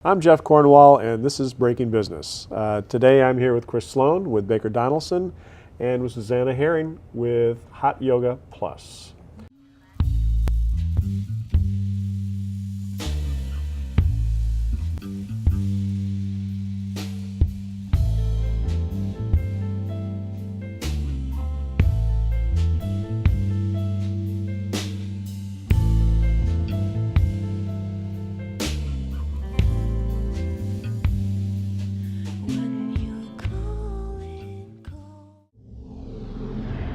I'm Jeff Cornwall, and this is Breaking Business. Today I'm here with Chris Sloan with Baker Donaldson and with Susanna Herring with Hot Yoga Plus.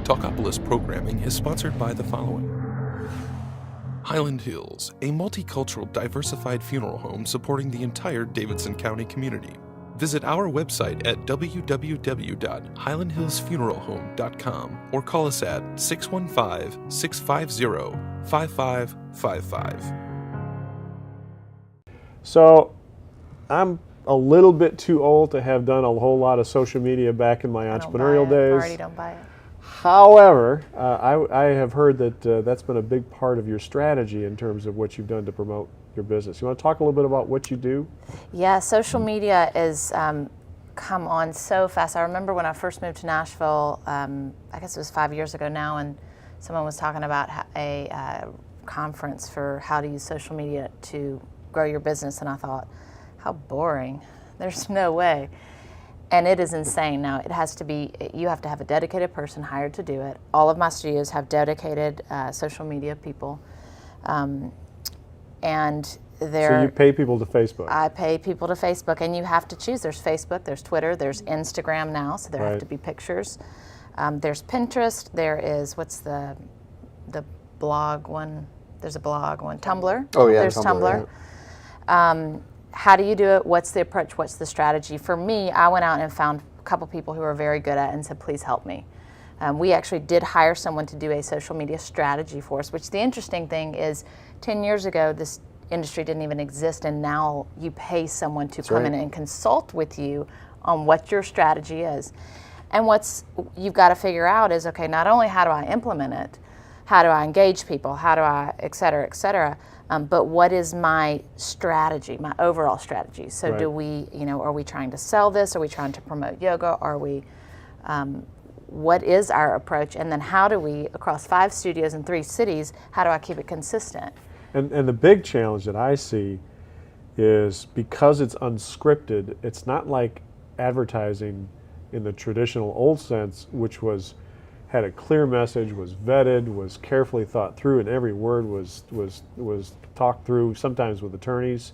Talkopolis programming is sponsored by the following. Highland Hills, a multicultural, diversified funeral home supporting the entire Davidson County community. Visit our website at www.highlandhillsfuneralhome.com or call us at 615-650-5555. So I'm a little bit too old to have done a whole lot of social media back in my entrepreneurial days. Already don't buy it. However, I have heard that that's been a big part of your strategy in terms of what you've done to promote your business. You want to talk a little bit about what you do? Yeah, social media is come on so fast. I remember when I first moved to Nashville, I guess it was 5 years ago now, and someone was talking about a conference for how to use social media to grow your business, and I thought, how boring. There's no way. And it is insane. Now, it has to be, you have to have a dedicated person hired to do it. All of my studios have dedicated social media people. And they're... So you pay people to Facebook? I pay people to Facebook, and you have to choose. There's Facebook, there's Twitter, there's Instagram now, so there have to be pictures. There's Pinterest, there is, what's the blog one? There's a blog one. Tumblr. Oh, yeah, there's Tumblr. Yeah. How do you do it? What's the approach? What's the strategy? For me, I went out and found a couple people who are very good at it and said, please help me. We actually did hire someone to do a social media strategy for us, which the interesting thing is 10 years ago, this industry didn't even exist, and now you pay someone to come in and consult with you on what your strategy is. And what's you've got to figure out is, okay, not only how do I implement it, how do I engage people, how do I, et cetera, but what is my strategy, my overall strategy? So do we, are we trying to sell this? Are we trying to promote yoga? Are we, what is our approach? And then how do we, across 5 studios in 3 cities, how do I keep it consistent? And the big challenge that I see is because it's unscripted, it's not like advertising in the traditional old sense, which had a clear message, was vetted, was carefully thought through, and every word was talked through, sometimes with attorneys.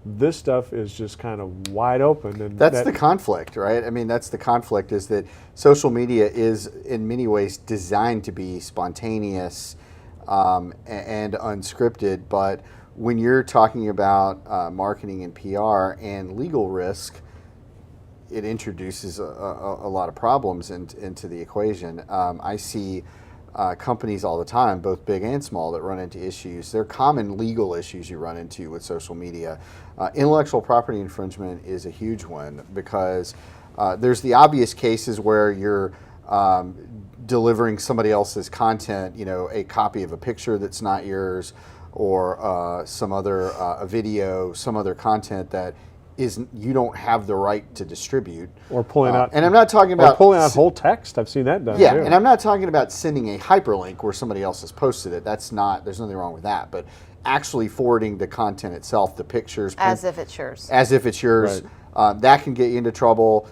This stuff is just kind of wide open. And that's the conflict, right? I mean, that's the conflict, is that social media is in many ways designed to be spontaneous and unscripted, but when you're talking about marketing and PR and legal risk, it introduces a lot of problems into the equation. I see companies all the time, both big and small, that run into issues. There are common legal issues you run into with social media. Intellectual property infringement is a huge one, because there's the obvious cases where you're delivering somebody else's content, a copy of a picture that's not yours, or some other a video, some other content that you don't have the right to distribute. Or pulling out, and I'm not talking about pulling out whole text. I've seen that done. Yeah, too. And I'm not talking about sending a hyperlink where somebody else has posted it. There's nothing wrong with that. But actually forwarding the content itself, the pictures, as if it's yours. As if it's yours. Right. That can get you into trouble.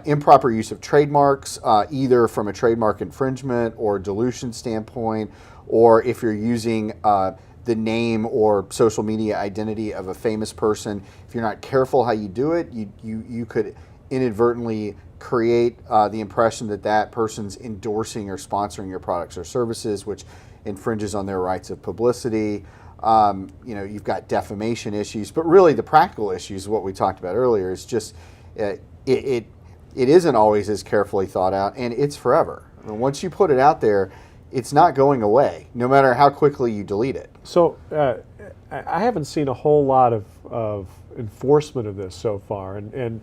Improper use of trademarks, either from a trademark infringement or dilution standpoint, or if you're using the name or social media identity of a famous person. If you're not careful how you do it, you could inadvertently create the impression that person's endorsing or sponsoring your products or services, which infringes on their rights of publicity. You've got defamation issues, but really the practical issues, what we talked about earlier, is just it isn't always as carefully thought out, and it's forever. I mean, once you put it out there, it's not going away, no matter how quickly you delete it. So I haven't seen a whole lot of enforcement of this so far, and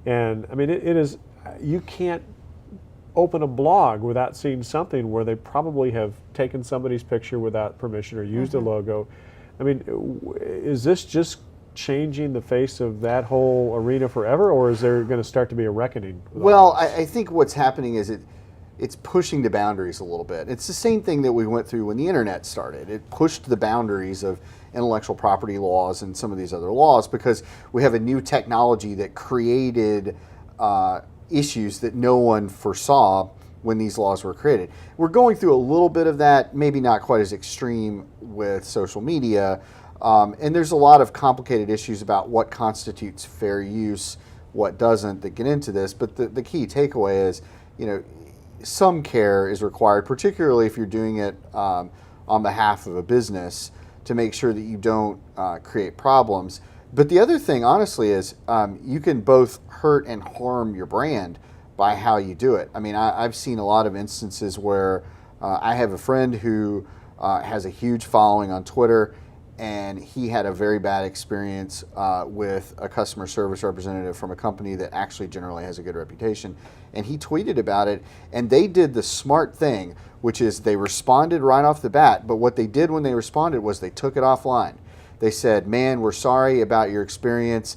I mean it is, you can't open a blog without seeing something where they probably have taken somebody's picture without permission or used a logo. I mean, is this just changing the face of that whole arena forever, or is there going to start to be a reckoning? with all Well, this? I think what's happening is it's pushing the boundaries a little bit. It's the same thing that we went through when the internet started. It pushed the boundaries of intellectual property laws and some of these other laws because we have a new technology that created issues that no one foresaw when these laws were created. We're going through a little bit of that, maybe not quite as extreme with social media. And there's a lot of complicated issues about what constitutes fair use, what doesn't, that get into this. But the key takeaway is, some care is required, particularly if you're doing it on behalf of a business, to make sure that you don't create problems. But the other thing, honestly, is you can both hurt and harm your brand by how you do it. I mean, I've seen a lot of instances where I have a friend who has a huge following on Twitter, and he had a very bad experience with a customer service representative from a company that actually generally has a good reputation. And he tweeted about it, and they did the smart thing, which is they responded right off the bat. But what they did when they responded was they took it offline. They said, "Man, we're sorry about your experience.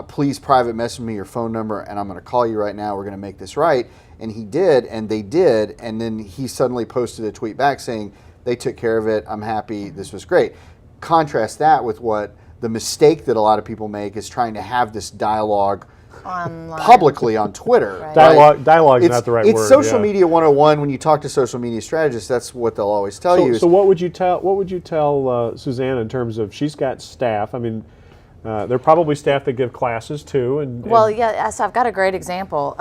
Please private message me your phone number, and I'm going to call you right now. We're going to make this right." And he did, and they did. And then he suddenly posted a tweet back saying, "They took care of it. I'm happy. This was great." Contrast that with what the mistake that a lot of people make is trying to have this dialogue Online. publicly on Twitter. Right. Dialogue is not the right it's word. social yeah. media 101. When you talk to social media strategists, that's what they'll always tell you. So what would you tell? What would you tell Suzanne in terms of she's got staff? I mean, they're probably staff that give classes too. Well, yeah. So I've got a great example.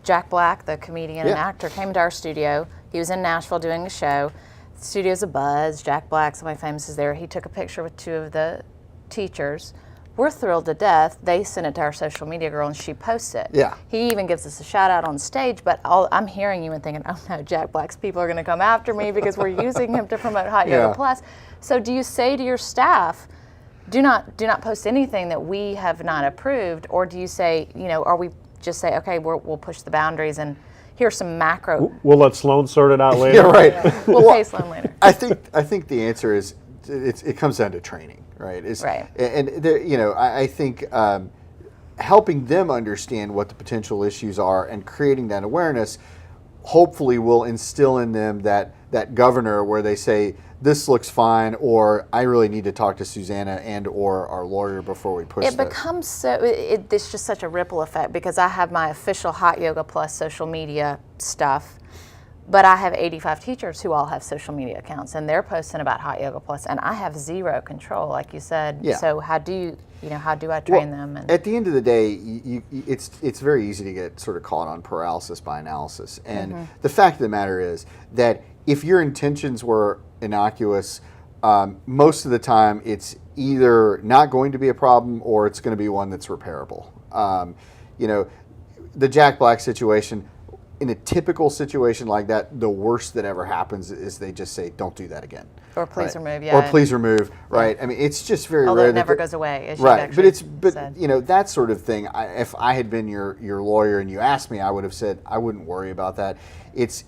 Jack Black, the comedian and Yeah. actor, came to our studio. He was in Nashville doing a show. The studio's a buzz. Jack Black, somebody famous, is there. He took a picture with two of the teachers. We're thrilled to death. They sent it to our social media girl, and she posts it. Yeah. He even gives us a shout out on stage, but I'm hearing you and thinking, oh no, Jack Black's people are going to come after me because we're using him to promote Hot Yeah. Yoga Plus. So do you say to your staff, do not post anything that we have not approved, or do you say, or we just say, okay, we'll push the boundaries and here's some macro. We'll let Sloan sort it out later. Yeah, right. We'll pay Sloan later. I think the answer is it comes down to training, right? Right. And there, I think helping them understand what the potential issues are and creating that awareness hopefully will instill in them that governor where they say, this looks fine, or I really need to talk to Susanna and or our lawyer before we push It this. becomes so, it's just such a ripple effect because I have my official Hot Yoga Plus social media stuff, but I have 85 teachers who all have social media accounts and they're posting about Hot Yoga Plus, and I have zero control, like you said. Yeah. So how do I train them? And At the end of the day, it's very easy to get sort of caught on paralysis by analysis. And the fact of the matter is that if your intentions were innocuous, most of the time it's either not going to be a problem or it's going to be one that's repairable. The Jack Black situation, in a typical situation like that, the worst that ever happens is they just say, don't do that again. Or please right? remove, yeah. Or please remove, right? I mean, it's just very although rare. it never that goes away, as right, you've actually but said. that sort of thing. If I had been your lawyer and you asked me, I would have said I wouldn't worry about that.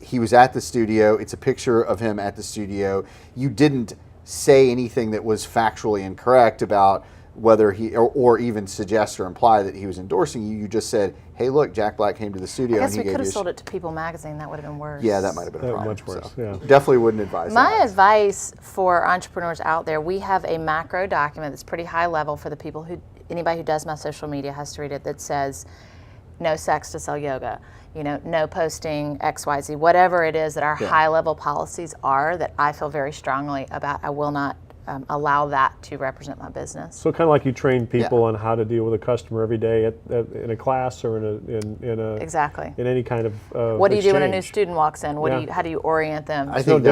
He was at the studio. It's a picture of him at the studio. You didn't say anything that was factually incorrect about whether he or even suggest or imply that he was endorsing you. You just said, hey, look, Jack Black came to the studio I guess and he we gave could you have a sold it to People Magazine. That would have been worse. Yeah, that might have been a problem. Much worse, yeah. Definitely wouldn't advise My that. advice for entrepreneurs out there, we have a macro document that's pretty high level for the people anybody who does my social media has to read it, that says no sex to sell yoga, no posting XYZ, whatever it is that our high level policies are that I feel very strongly about. I will not allow that to represent my business. So kind of like you train people on how to deal with a customer every day in a class or in a Exactly. in any kind of What do you do when a new exchange. student walks in? How do you orient them? I no think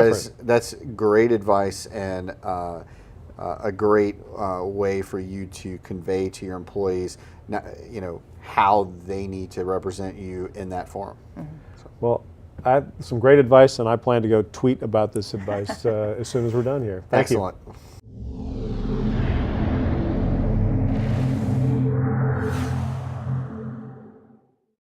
that's great advice and a great way for you to convey to your employees, how they need to represent you in that forum. Well, I have some great advice, and I plan to go tweet about this advice as soon as we're done here. Thank you. Excellent.